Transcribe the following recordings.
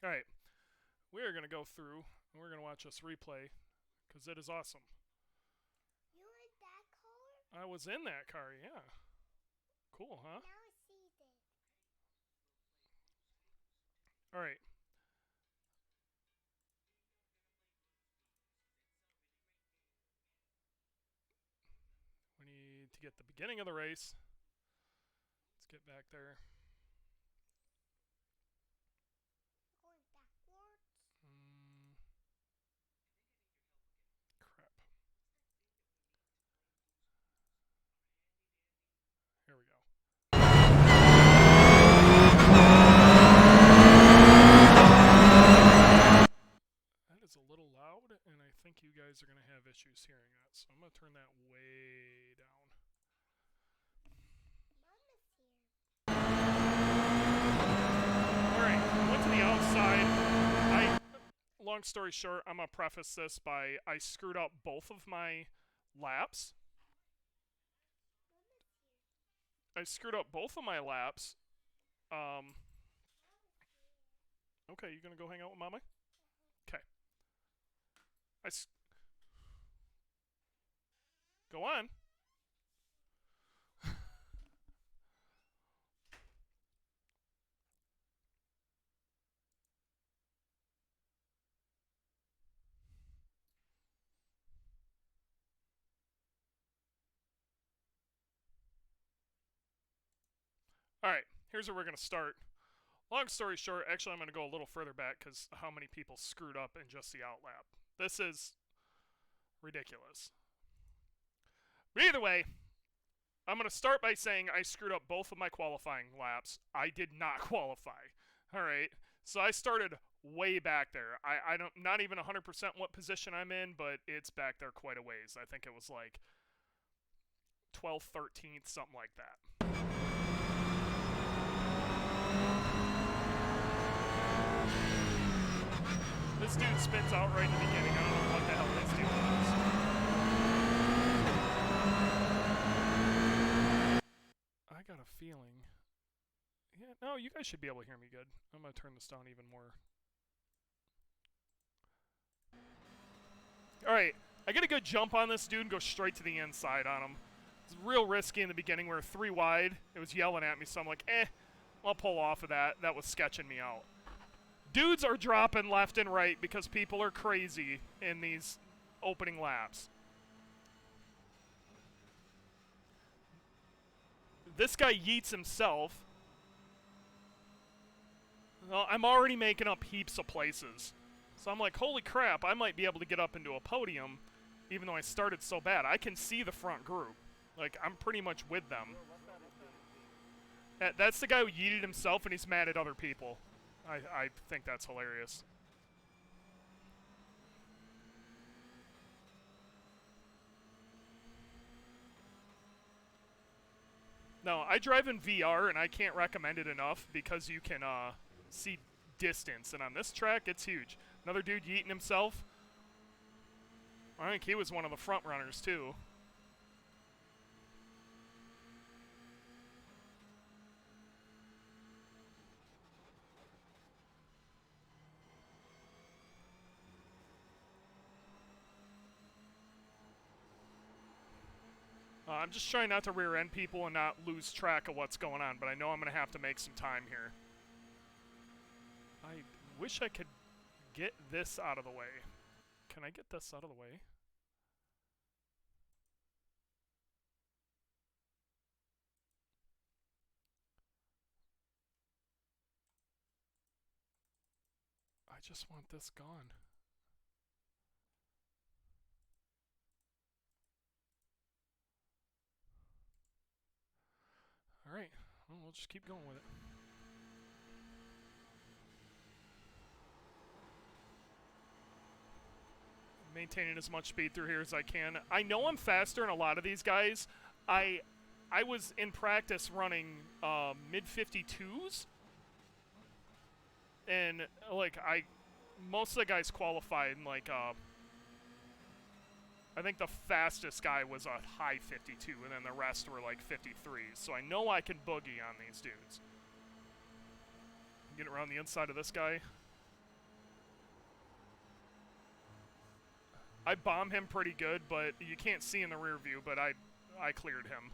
Alright, we are going to go through and we're going to watch this replay because it is awesome. You in that car? I was in that car, yeah. Cool, huh? Now I see it. Alright. We need to get the beginning of the race. Let's get back there. Going backwards? Crap. Here we go. That is a little loud, and I think you guys are going to have issues hearing that, so I'm going to turn that way down. Mama's here. Alright, went to the outside. Long story short, I'm going to preface this by I screwed up both of my laps. Okay, you gonna go hang out with Mama? Okay. Go on. Alright, here's where we're going to start. Long story short, actually I'm going to go a little further back because how many people screwed up in just the outlap. This is ridiculous. But either way, I'm going to start by saying I screwed up both of my qualifying laps. I did not qualify. Alright, so I started way back there. I don't, not even 100% what position I'm in, but it's back there quite a ways. I think it was like 12th, 13th, something like that. This dude spins out right in the beginning. I don't know what the hell this dude is. I got a feeling. Yeah, no, you guys should be able to hear me good. I'm going to turn this down even more. Alright, I get a good jump on this dude and go straight to the inside on him. It's real risky in the beginning. We were 3 wide. It was yelling at me, so I'm like, I'll pull off of that. That was sketching me out. Dudes are dropping left and right because people are crazy in these opening laps. This guy yeets himself. Well, I'm already making up heaps of places. So I'm like, holy crap, I might be able to get up into a podium even though I started so bad. I can see the front group. Like, I'm pretty much with them. That's the guy who yeeted himself and he's mad at other people. I think that's hilarious. No, I drive in VR and I can't recommend it enough because you can see distance. And on this track, it's huge. Another dude yeeting himself. I think he was one of the front runners too. I'm just trying not to rear-end people and not lose track of what's going on, but I know I'm going to have to make some time here. I wish I could get this out of the way. Can I get this out of the way? I just want this gone. Alright, well, we'll just keep going with it. Maintaining as much speed through here as I can. I know I'm faster than a lot of these guys. I was in practice running mid-52s. And, like, most of the guys qualified in, like, I think the fastest guy was a high 52, and then the rest were like 53s. So I know I can boogie on these dudes. Get around the inside of this guy. I bomb him pretty good, but you can't see in the rear view, but I cleared him.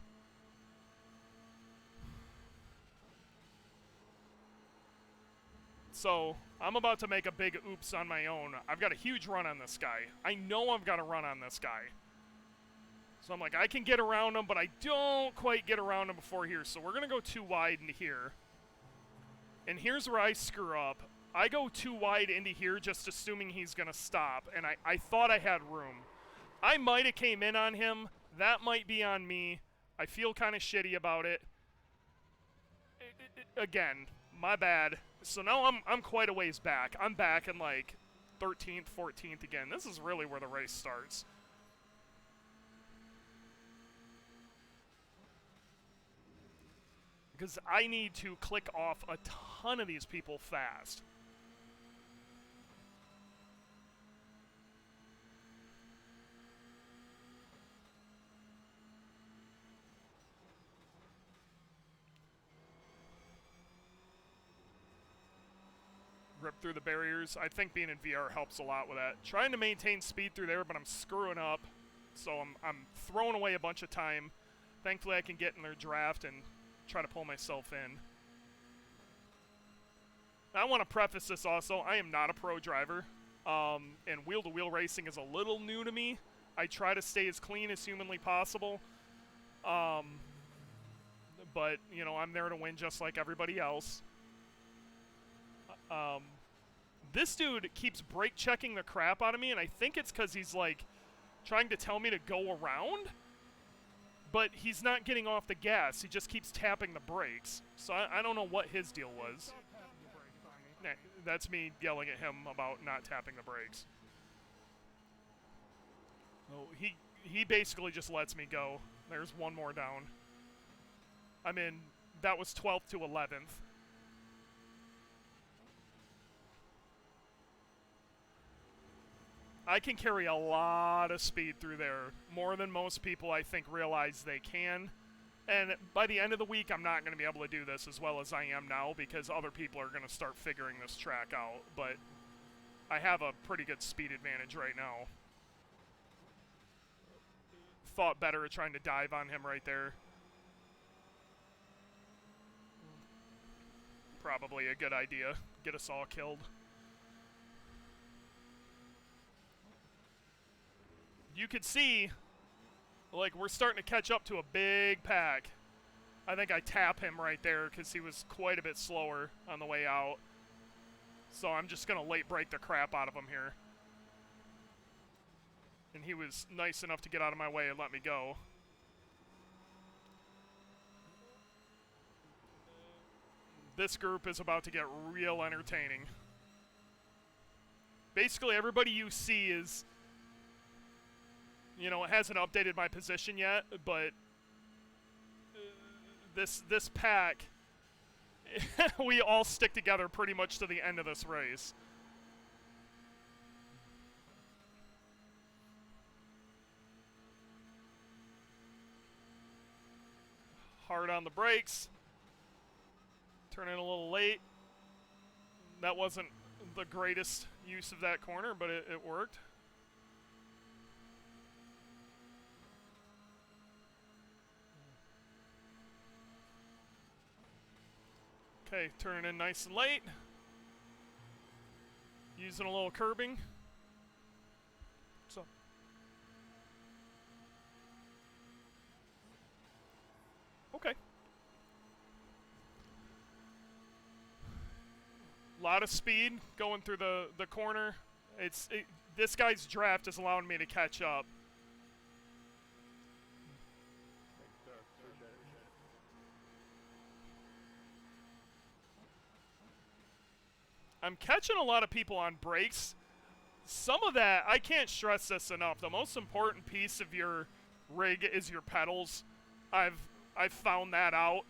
So, I'm about to make a big oops on my own. I've got a huge run on this guy. I know I've got a run on this guy. So I'm like, I can get around him, but I don't quite get around him before here. So we're going to go too wide into here. And here's where I screw up. I go too wide into here just assuming he's going to stop. And I thought I had room. I might have came in on him. That might be on me. I feel kind of shitty about it. Again, my bad. So now I'm quite a ways back. I'm back in like 13th, 14th again. This is really where the race starts. Because I need to click off a ton of these people fast. Rip through the barriers. I think being in VR helps a lot with that. Trying to maintain speed through there, but I'm screwing up. So I'm throwing away a bunch of time. Thankfully I can get in their draft and try to pull myself in. I want to preface this also. I am not a pro driver. And wheel-to-wheel racing is a little new to me. I try to stay as clean as humanly possible. But, you know, I'm there to win just like everybody else. This dude keeps brake checking the crap out of me, and I think it's because he's, like, trying to tell me to go around. But he's not getting off the gas. He just keeps tapping the brakes. So I don't know what his deal was. Nah, that's me yelling at him about not tapping the brakes. Oh, he basically just lets me go. There's one more down. I'm in. That was 12th to 11th. I can carry a lot of speed through there. More than most people, I think, realize they can. And by the end of the week, I'm not going to be able to do this as well as I am now because other people are going to start figuring this track out. But I have a pretty good speed advantage right now. Thought better of trying to dive on him right there. Probably a good idea. Get us all killed. You could see, like, we're starting to catch up to a big pack. I think I tap him right there because he was quite a bit slower on the way out. So I'm just going to late break the crap out of him here. And he was nice enough to get out of my way and let me go. This group is about to get real entertaining. Basically, everybody you see is... You know, it hasn't updated my position yet, but this pack, we all stick together pretty much to the end of this race. Hard on the brakes. Turning a little late. That wasn't the greatest use of that corner, but it worked. Okay, turning in nice and late. Using a little curbing. So. Okay. Lot of speed going through the corner. This guy's draft is allowing me to catch up. I'm catching a lot of people on brakes. Some of that, I can't stress this enough. The most important piece of your rig is your pedals. I've found that out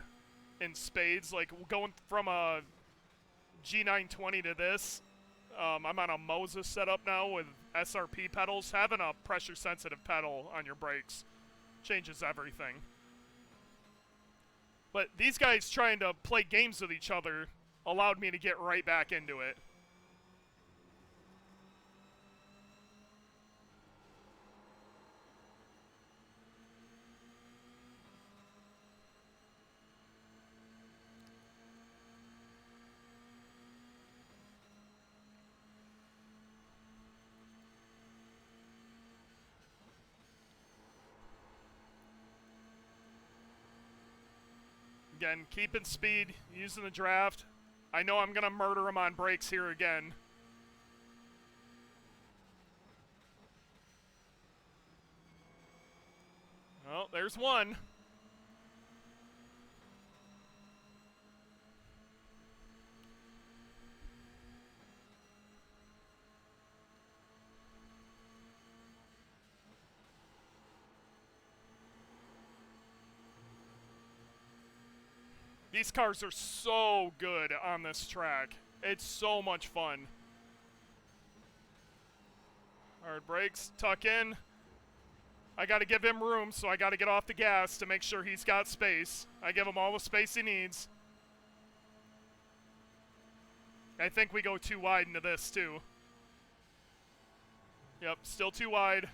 in spades. Like going from a G920 to this, I'm on a Moses setup now with SRP pedals. Having a pressure sensitive pedal on your brakes changes everything. But these guys trying to play games with each other allowed me to get right back into it. Again, keeping speed, using the draft. I know I'm going to murder him on brakes here again. Oh, there's one. These cars are so good on this track. It's so much fun. Hard brakes, tuck in. I got to give him room, so I got to get off the gas to make sure he's got space. I give him all the space he needs. I think we go too wide into this, too. Yep, still too wide.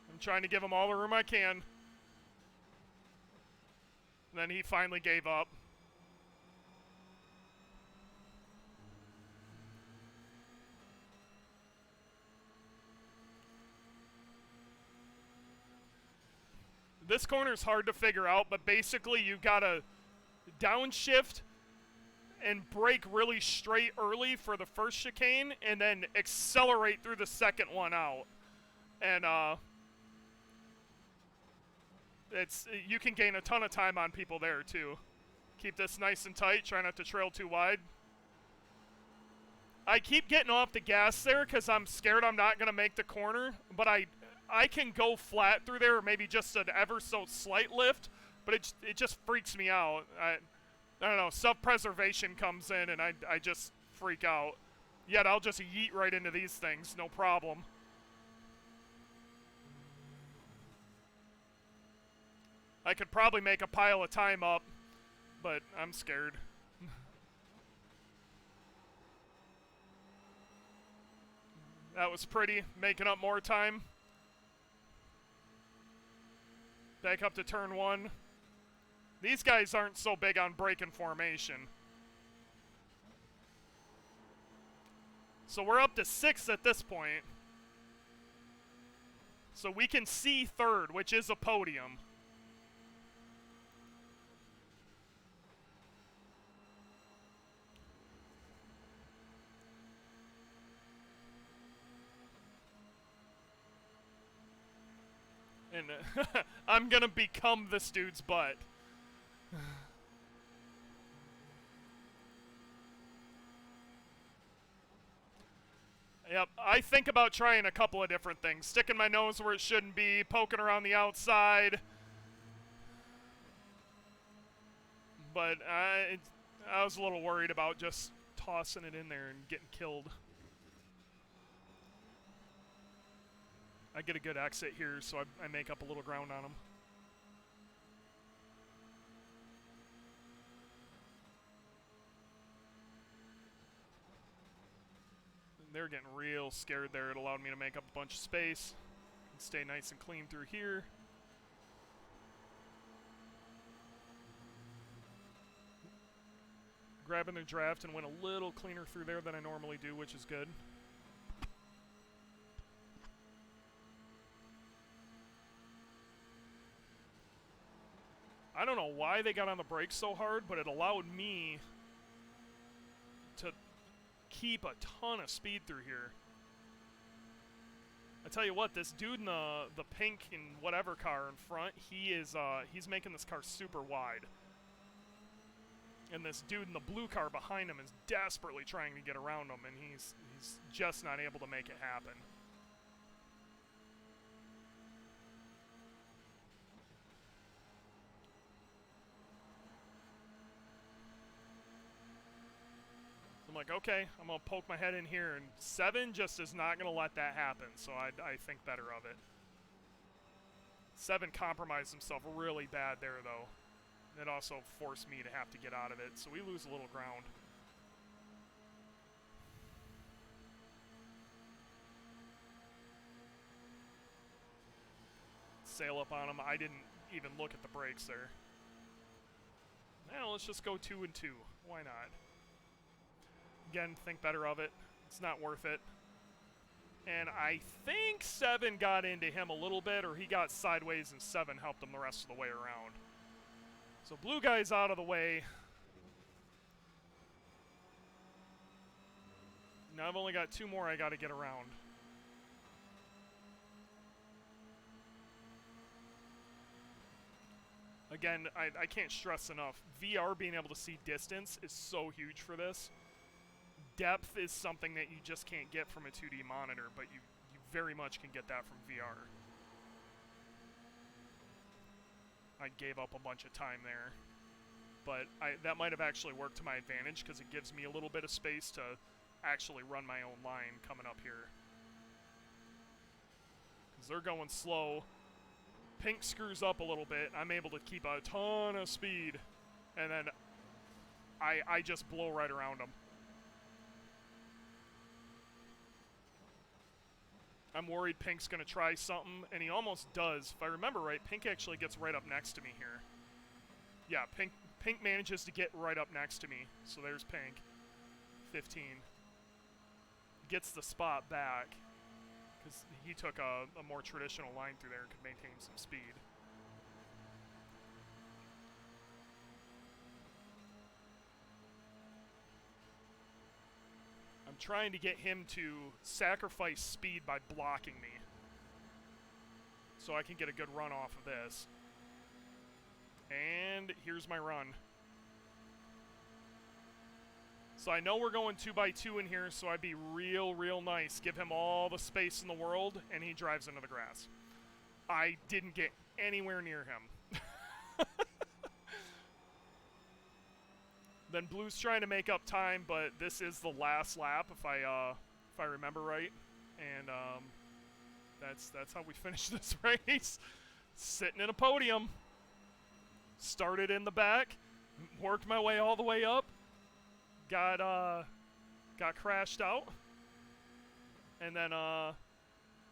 I'm trying to give him all the room I can. And then he finally gave up. This corner is hard to figure out, but basically you gotta downshift and brake really straight early for the first chicane, and then accelerate through the second one out. And you can gain a ton of time on people there too. Keep this nice and tight, try not to trail too wide. I keep getting off the gas there because I'm scared I'm not gonna make the corner, but I can go flat through there, or maybe just an ever so slight lift, but it just freaks me out. I don't know, self-preservation comes in and I just freak out. Yet I'll just yeet right into these things, no problem. I could probably make a pile of time up, but I'm scared. That was pretty, making up more time. Back up to turn one. These guys aren't so big on braking formation. So we're up to 6 at this point. So we can see third, which is a podium. And I'm gonna become this dude's butt. Yep, I think about trying a couple of different things. Sticking my nose where it shouldn't be, poking around the outside. But I was a little worried about just tossing it in there and getting killed. I get a good exit here, so I make up a little ground on them. They're getting real scared there. It allowed me to make up a bunch of space and stay nice and clean through here. Grabbing the draft and went a little cleaner through there than I normally do, which is good. I don't know why they got on the brakes so hard, but it allowed me to keep a ton of speed through here. I tell you what, this dude in the pink and whatever car in front, he's making this car super wide. And this dude in the blue car behind him is desperately trying to get around him, and he's just not able to make it happen. I'm like, okay, I'm going to poke my head in here, and 7 just is not going to let that happen, so I think better of it. 7 compromised himself really bad there, though. It also forced me to have to get out of it, so we lose a little ground. Sail up on him. I didn't even look at the brakes there. Now let's just go 2 and 2. Why not? Again, think better of it. It's not worth it. And I think 7 got into him a little bit, or he got sideways and 7 helped him the rest of the way around. So blue guy's out of the way. Now I've only got 2 more I gotta get around. Again, I can't stress enough. VR being able to see distance is so huge for this. Depth is something that you just can't get from a 2D monitor, but you very much can get that from VR. I gave up a bunch of time there. But that might have actually worked to my advantage because it gives me a little bit of space to actually run my own line coming up here. Because they're going slow. Pink screws up a little bit. I'm able to keep a ton of speed. And then I just blow right around them. I'm worried Pink's going to try something, and he almost does. If I remember right, Pink actually gets right up next to me here. Yeah, Pink manages to get right up next to me. So there's Pink. 15. Gets the spot back. Because he took a more traditional line through there and could maintain some speed. I'm trying to get him to sacrifice speed by blocking me. So I can get a good run off of this. And here's my run. So I know we're going 2x2 in here, so I'd be real nice. Give him all the space in the world, and he drives into the grass. I didn't get anywhere near him. Then Blue's trying to make up time, but this is the last lap, if I remember right. And that's how we finish this race. Sitting in a podium. Started in the back, worked my way all the way up. Got crashed out, and then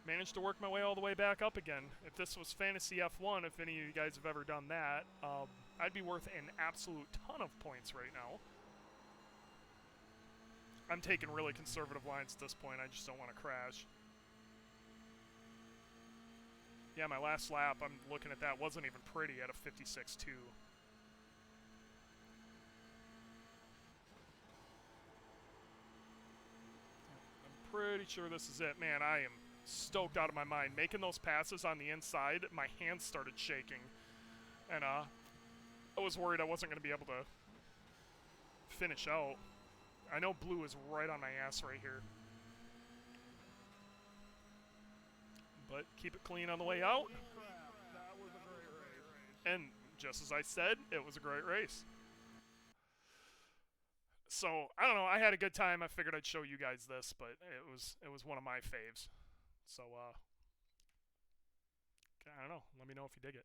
managed to work my way all the way back up again. If this was Fantasy F1, if any of you guys have ever done that, I'd be worth an absolute ton of points right now. I'm taking really conservative lines at this point. I just don't want to crash. Yeah, my last lap, I'm looking at that, wasn't even pretty at a 56.2. Pretty sure this is it. Man, I am stoked out of my mind. Making those passes on the inside, my hands started shaking. And I was worried I wasn't going to be able to finish out. I know Blue is right on my ass right here. But keep it clean on the way out. And just as I said, it was a great race. So, I don't know, I had a good time. I figured I'd show you guys this, but it was one of my faves. So, I don't know. Let me know if you dig it.